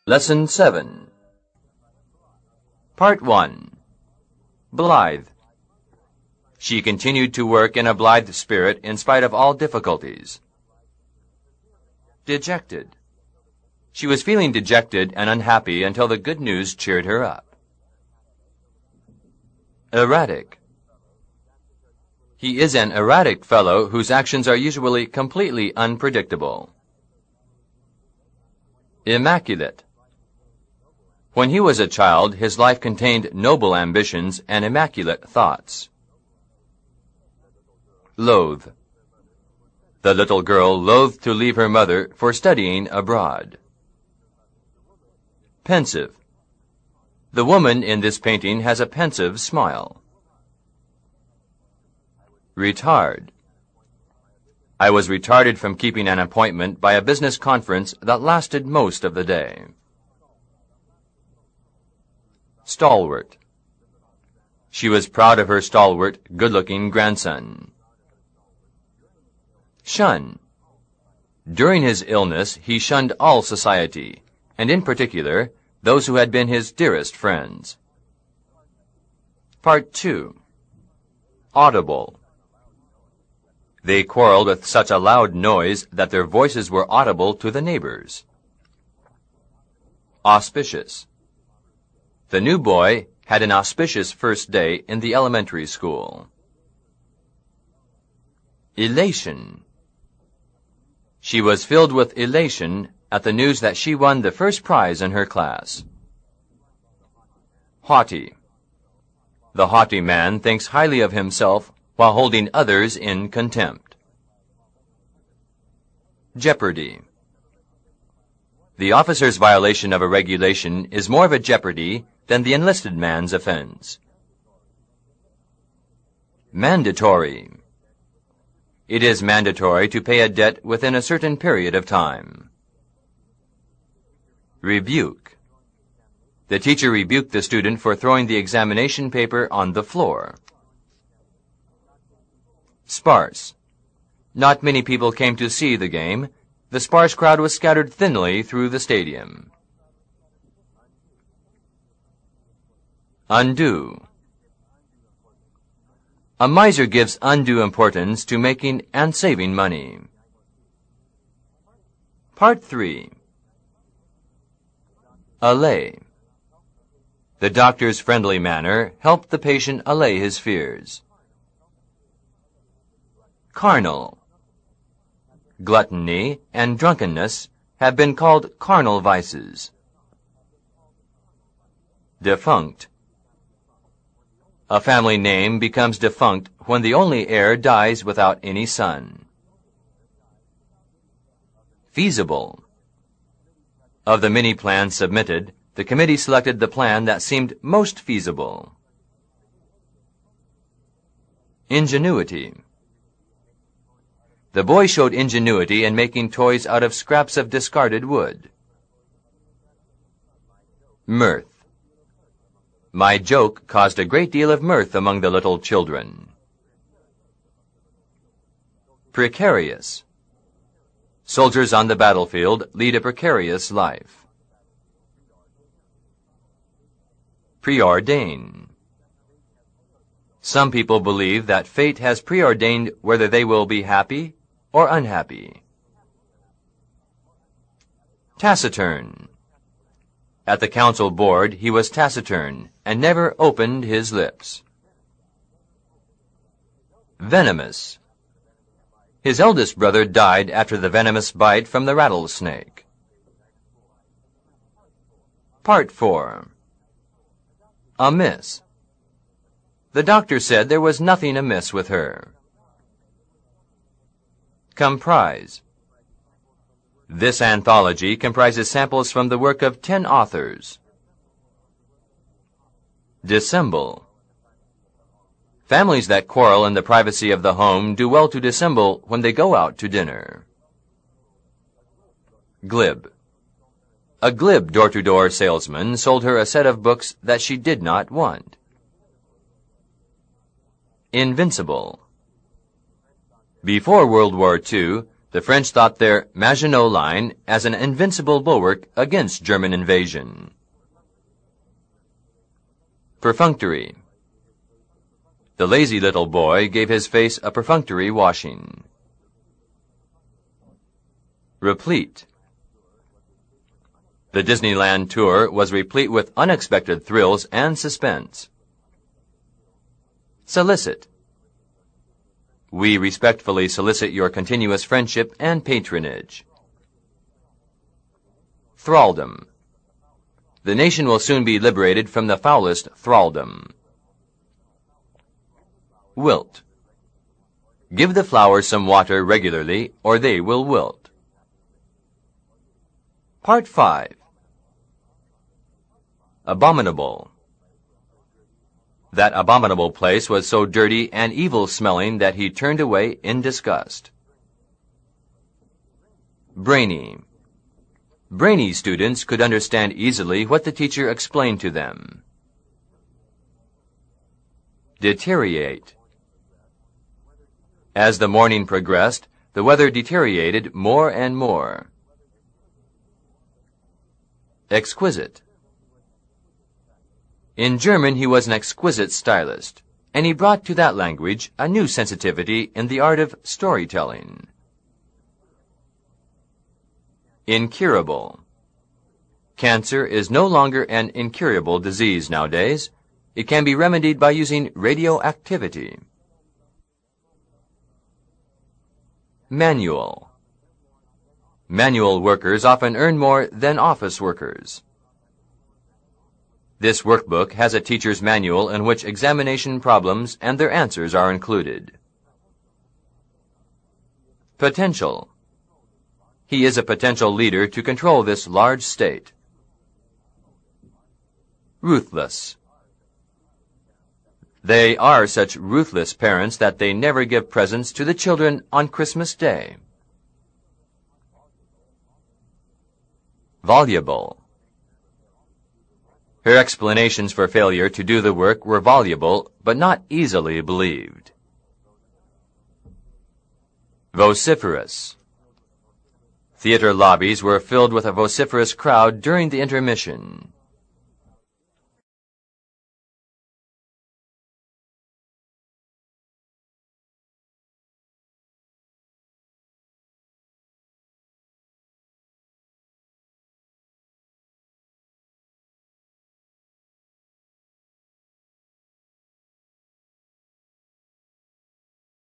Lesson 7. Part 1. Blithe. She continued to work in a blithe spirit in spite of all difficulties. Dejected. She was feeling dejected and unhappy until the good news cheered her up. Erratic. He is an erratic fellow whose actions are usually completely unpredictable. Immaculate. When he was a child, his life contained noble ambitions and immaculate thoughts. Loathe. The little girl loathed to leave her mother for studying abroad. Pensive. The woman in this painting has a pensive smile. Retard. I was retarded from keeping an appointment by a business conference that lasted most of the day. Stalwart. She was proud of her stalwart, good-looking grandson. Shun. During his illness, he shunned all society, and in particular, those who had been his dearest friends. Part 2. Audible. They quarreled with such a loud noise that their voices were audible to the neighbors. Auspicious. The new boy had an auspicious first day in the elementary school. Elation. She was filled with elation at the news that she won the first prize in her class. Haughty. The haughty man thinks highly of himself while holding others in contempt. Jeopardy. The officer's violation of a regulation is more of a jeopardy than the enlisted man's offense. Mandatory. It is mandatory to pay a debt within a certain period of time. Rebuke. The teacher rebuked the student for throwing the examination paper on the floor. Sparse. Not many people came to see the game. The sparse crowd was scattered thinly through the stadium. Undue. A miser gives undue importance to making and saving money. Part 3. Allay. The doctor's friendly manner helped the patient allay his fears. Carnal. Gluttony and drunkenness have been called carnal vices. Defunct. A family name becomes defunct when the only heir dies without any son. Feasible. Of the many plans submitted, the committee selected the plan that seemed most feasible. Ingenuity. The boy showed ingenuity in making toys out of scraps of discarded wood. Mirth. My joke caused a great deal of mirth among the little children. Precarious. Soldiers on the battlefield lead a precarious life. Preordain. Some people believe that fate has preordained whether they will be happy or unhappy. Taciturn. At the council board, he was taciturn and never opened his lips. Venomous. His eldest brother died after the venomous bite from the rattlesnake. Part 4. Amiss. The doctor said there was nothing amiss with her. Comprise. This anthology comprises samples from the work of 10 authors. Dissemble. Families that quarrel in the privacy of the home do well to dissemble when they go out to dinner. Glib. A glib door-to-door salesman sold her a set of books that she did not want. Invincible. Before World War II, The French thought their Maginot Line as an invincible bulwark against German invasion. Perfunctory. The lazy little boy gave his face a perfunctory washing. Replete. The Disneyland tour was replete with unexpected thrills and suspense. Solicit. We respectfully solicit your continuous friendship and patronage. Thraldom. The nation will soon be liberated from the foulest thraldom. Wilt. Give the flowers some water regularly, or they will wilt. Part 5. Abominable. That abominable place was so dirty and evil-smelling that he turned away in disgust. Brainy. Brainy students could understand easily what the teacher explained to them. Deteriorate. As the morning progressed, the weather deteriorated more and more. Exquisite. In German he was an exquisite stylist, and he brought to that language a new sensitivity in the art of storytelling. Incurable. Cancer is no longer an incurable disease nowadays. It can be remedied by using radioactivity. Manual. Manual workers often earn more than office workers. This workbook has a teacher's manual in which examination problems and their answers are included. Potential. He is a potential leader to control this large state. Ruthless. They are such ruthless parents that they never give presents to the children on Christmas Day. Voluble. Her explanations for failure to do the work were voluble, but not easily believed. Vociferous. Theater lobbies were filled with a vociferous crowd during the intermission.